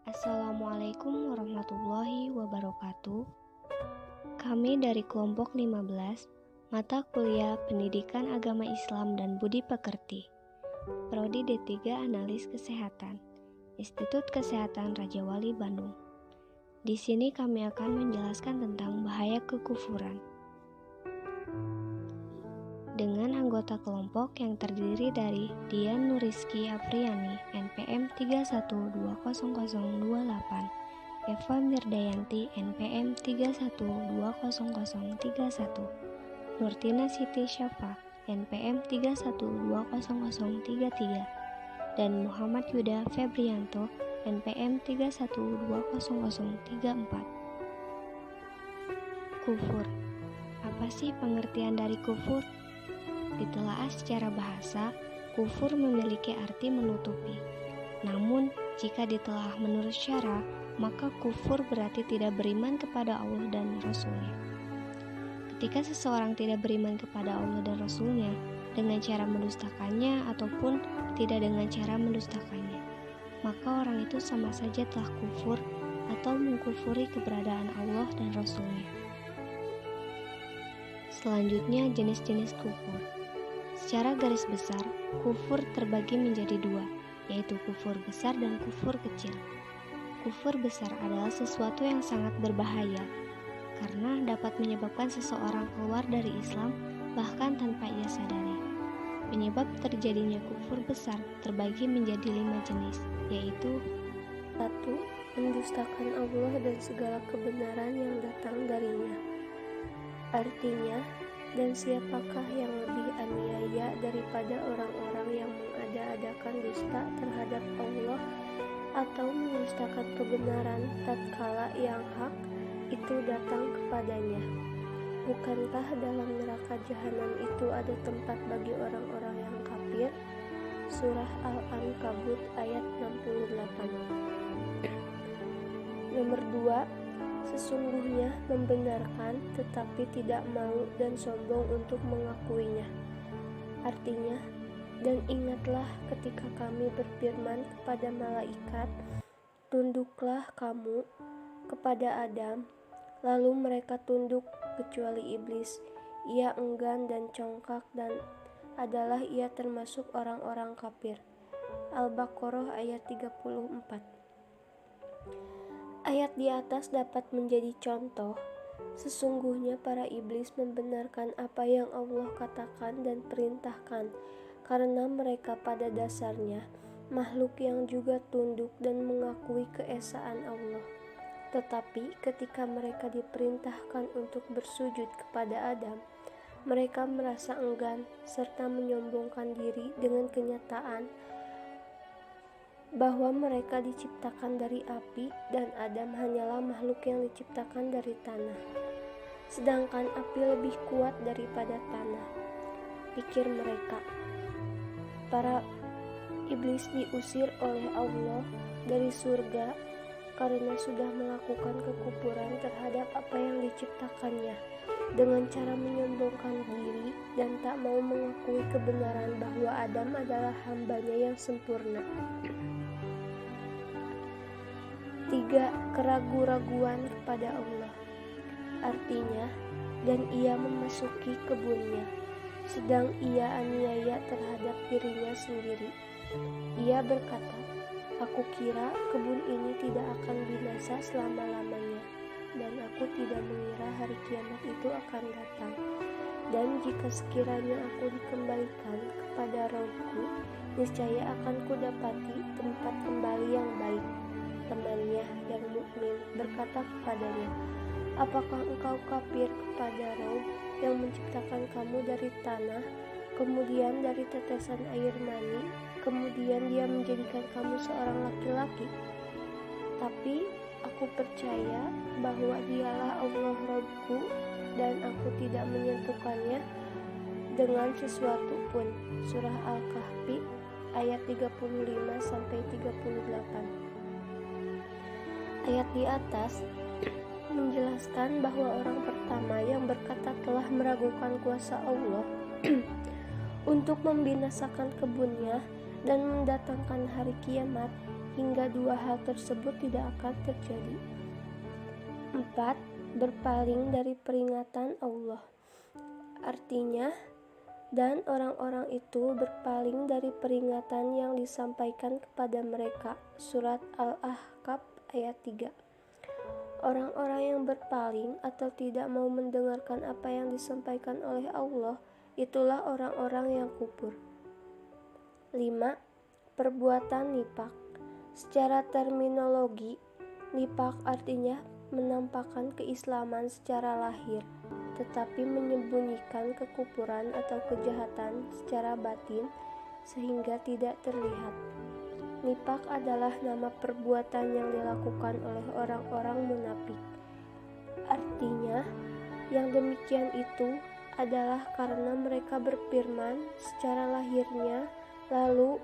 Assalamualaikum warahmatullahi wabarakatuh. Kami dari kelompok 15, mata kuliah Pendidikan Agama Islam dan Budi Pekerti, Prodi D3 Analis Kesehatan, Institut Kesehatan Raja Wali Bandung. Di sini kami akan menjelaskan tentang bahaya kekufuran. Dengan anggota kelompok yang terdiri dari Dian Nuriski Apriani, NPM 31200028, Eva Mirdayanti, NPM 31200031, Nurtina Siti Syafa, NPM 31200033, dan Muhammad Yuda Febrianto, NPM 31200034. Kufur. Apa sih pengertian dari kufur? Ditelaah secara bahasa, kufur memiliki arti menutupi. Namun, jika ditelaah menurut syara, maka kufur berarti tidak beriman kepada Allah dan Rasul-Nya. Ketika seseorang tidak beriman kepada Allah dan Rasul-Nya dengan cara mendustakannya ataupun tidak dengan cara mendustakannya, maka orang itu sama saja telah kufur atau mengkufuri keberadaan Allah dan Rasul-Nya. Selanjutnya, jenis-jenis kufur. Secara garis besar, kufur terbagi menjadi dua, yaitu kufur besar dan kufur kecil. Kufur besar adalah sesuatu yang sangat berbahaya, karena dapat menyebabkan seseorang keluar dari Islam bahkan tanpa ia sadari. Penyebab terjadinya kufur besar terbagi menjadi 5 jenis, yaitu 1. Mendustakan Allah dan segala kebenaran yang datang darinya. Artinya, dan siapakah yang lebih aniaya daripada orang-orang yang mengada-adakan dusta terhadap Allah atau mendustakan kebenaran tatkala yang hak itu datang kepadanya? Bukankah dalam neraka jahanam itu ada tempat bagi orang-orang yang kafir? Surah Al-Ankabut ayat 68. Nomor 2. Sesungguhnya membenarkan tetapi tidak mau dan sombong untuk mengakuinya. Artinya, dan ingatlah ketika kami berfirman kepada malaikat, tunduklah kamu kepada Adam, lalu mereka tunduk kecuali iblis. Ia enggan dan congkak dan adalah ia termasuk orang-orang kafir. Al-Baqarah ayat 34. Ayat di atas dapat menjadi contoh. Sesungguhnya para iblis membenarkan apa yang Allah katakan dan perintahkan, karena mereka pada dasarnya makhluk yang juga tunduk dan mengakui keesaan Allah. Tetapi ketika mereka diperintahkan untuk bersujud kepada Adam, mereka merasa enggan serta menyombongkan diri dengan kenyataan bahwa mereka diciptakan dari api dan Adam hanyalah makhluk yang diciptakan dari tanah. Sedangkan api lebih kuat daripada tanah, pikir mereka. Para iblis diusir oleh Allah dari surga karena sudah melakukan kekufuran terhadap apa yang diciptakannya dengan cara menyombongkan diri dan tak mau mengakui kebenaran bahwa Adam adalah hambanya yang sempurna. 3. Keraguan-raguan kepada Allah. Artinya, dan ia memasuki kebunnya, sedang ia aniaya terhadap dirinya sendiri. Ia berkata, aku kira kebun ini tidak akan binasa selama-lamanya, dan aku tidak mengira hari kiamat itu akan datang. Dan jika sekiranya aku dikembalikan kepada Rabb-ku, niscaya akan kudapati tempat kembali yang baik. Temannya yang mukmin berkata kepadanya, apakah engkau kafir kepada Rabb yang menciptakan kamu dari tanah, kemudian dari tetesan air mani, kemudian dia menjadikan kamu seorang laki-laki? Tapi aku percaya bahwa dialah Allah Rabb-ku dan aku tidak menyentuhkannya dengan sesuatu pun. Surah Al-Kahfi ayat 35-38. Ayat di atas menjelaskan bahwa orang pertama yang berkata telah meragukan kuasa Allah untuk membinasakan kebunnya dan mendatangkan hari kiamat hingga dua hal tersebut tidak akan terjadi. 4. Berpaling dari peringatan Allah. Artinya, dan orang-orang itu berpaling dari peringatan yang disampaikan kepada mereka. Surat Al-Ahqaf ayat 3. Orang-orang yang berpaling atau tidak mau mendengarkan apa yang disampaikan oleh Allah, itulah orang-orang yang kufur. 5. Perbuatan nifaq. Secara terminologi, nifaq artinya menampakkan keislaman secara lahir, tetapi menyembunyikan kekufuran atau kejahatan secara batin sehingga tidak terlihat. Nifaq adalah nama perbuatan yang dilakukan oleh orang-orang munafik. Artinya, yang demikian itu adalah karena mereka berfirman secara lahirnya, lalu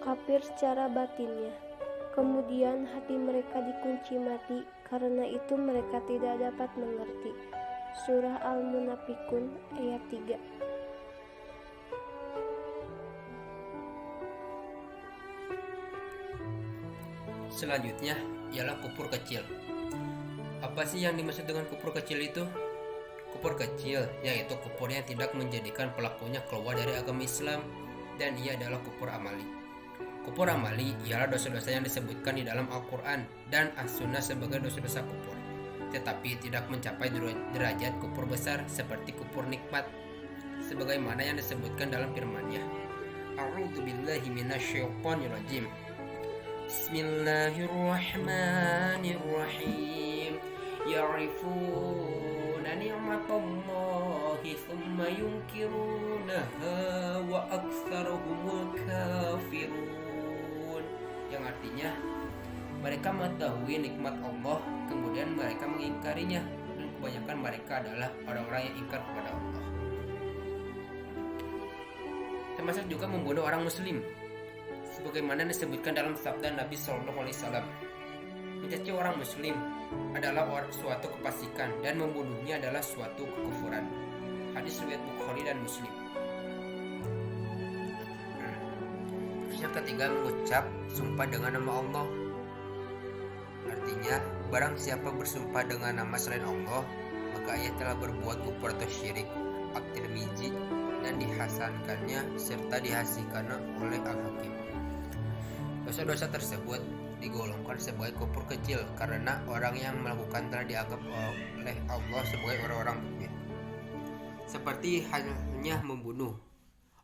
kafir secara batinnya. Kemudian hati mereka dikunci mati, karena itu mereka tidak dapat mengerti. Surah Al-Munafikun ayat 3. Selanjutnya ialah kufur kecil. Apa sih yang dimaksud dengan kufur kecil itu? Kufur kecil yaitu kufur yang tidak menjadikan pelakunya keluar dari agama Islam, dan ia adalah kufur amali. Kufur amali ialah dosa-dosa yang disebutkan di dalam Al-Quran dan As-Sunnah sebagai dosa-dosa kufur, tetapi tidak mencapai derajat kufur besar seperti kufur nikmat, sebagaimana yang disebutkan dalam firman-Nya. A'udzubillahi minasyaitonirrajim. Bismillahirrahmanirrahim. Ya'rifuna ni'matallahi thumma yunkirunaha wa aktsaruhumul kafirun. Yang artinya, mereka mengetahui nikmat Allah, kemudian mereka mengingkarinya, dan kebanyakan mereka adalah orang-orang yang ingkar kepada Allah. Termasuk juga membunuh orang muslim, sebagaimana disebutkan dalam sabda Nabi SAW. Mencaci orang muslim adalah suatu kefasikan, dan membunuhnya adalah suatu kekufuran. Hadis riwayat Bukhari dan Muslim. Yang ketiga, mengucap sumpah dengan nama Allah. Artinya, barang siapa bersumpah dengan nama selain Allah, maka ia telah berbuat kufur atau syirik. At-Tirmizi, dan dihasankannya serta dihasilkan oleh Al-Hakim. Dosa-dosa tersebut digolongkan sebagai kufur kecil karena orang yang melakukan telah dianggap oleh Allah sebagai orang-orang mukmin. Seperti halnya membunuh.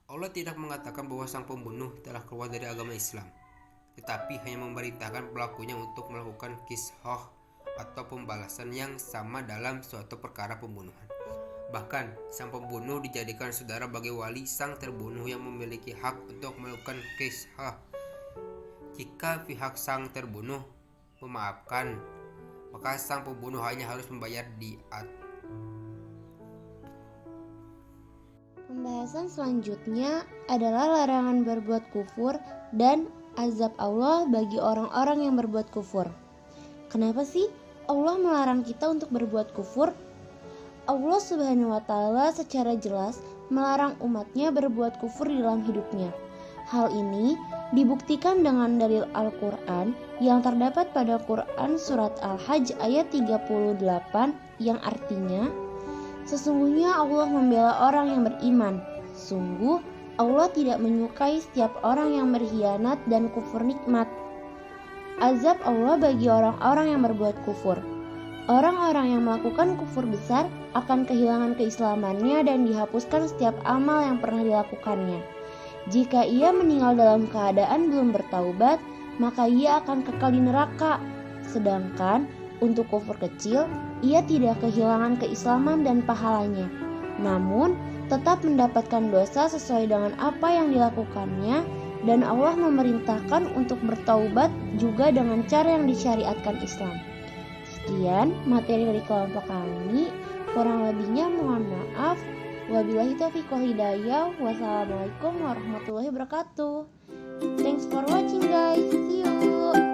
Allah tidak mengatakan bahwa sang pembunuh telah keluar dari agama Islam, tetapi hanya memerintahkan pelakunya untuk melakukan qisas atau pembalasan yang sama dalam suatu perkara pembunuhan. Bahkan, sang pembunuh dijadikan saudara bagi wali sang terbunuh yang memiliki hak untuk melakukan qisas. Jika pihak sang terbunuh memaafkan, maka sang pembunuh hanya harus membayar diat. Pembahasan selanjutnya adalah larangan berbuat kufur dan azab Allah bagi orang-orang yang berbuat kufur. Kenapa sih Allah melarang kita untuk berbuat kufur? Allah Subhanahu wa Ta'ala secara jelas melarang umatnya berbuat kufur di dalam hidupnya. Hal ini dibuktikan dengan dalil Al-Quran yang terdapat pada Quran Surat Al-Hajj ayat 38 yang artinya, sesungguhnya Allah membela orang yang beriman. Sungguh Allah tidak menyukai setiap orang yang berkhianat dan kufur nikmat. Azab Allah bagi orang-orang yang berbuat kufur. Orang-orang yang melakukan kufur besar akan kehilangan keislamannya dan dihapuskan setiap amal yang pernah dilakukannya. Jika ia meninggal dalam keadaan belum bertaubat, maka ia akan kekal di neraka. Sedangkan untuk kufur kecil, ia tidak kehilangan keislaman dan pahalanya, namun tetap mendapatkan dosa sesuai dengan apa yang dilakukannya, dan Allah memerintahkan untuk bertaubat juga dengan cara yang disyariatkan Islam. Sekian materi dari kelompok kami, kurang lebihnya mohon maaf. Wabillahi taufiq wal hidayah. Wassalamualaikum warahmatullahi wabarakatuh. Thanks for watching guys. See you.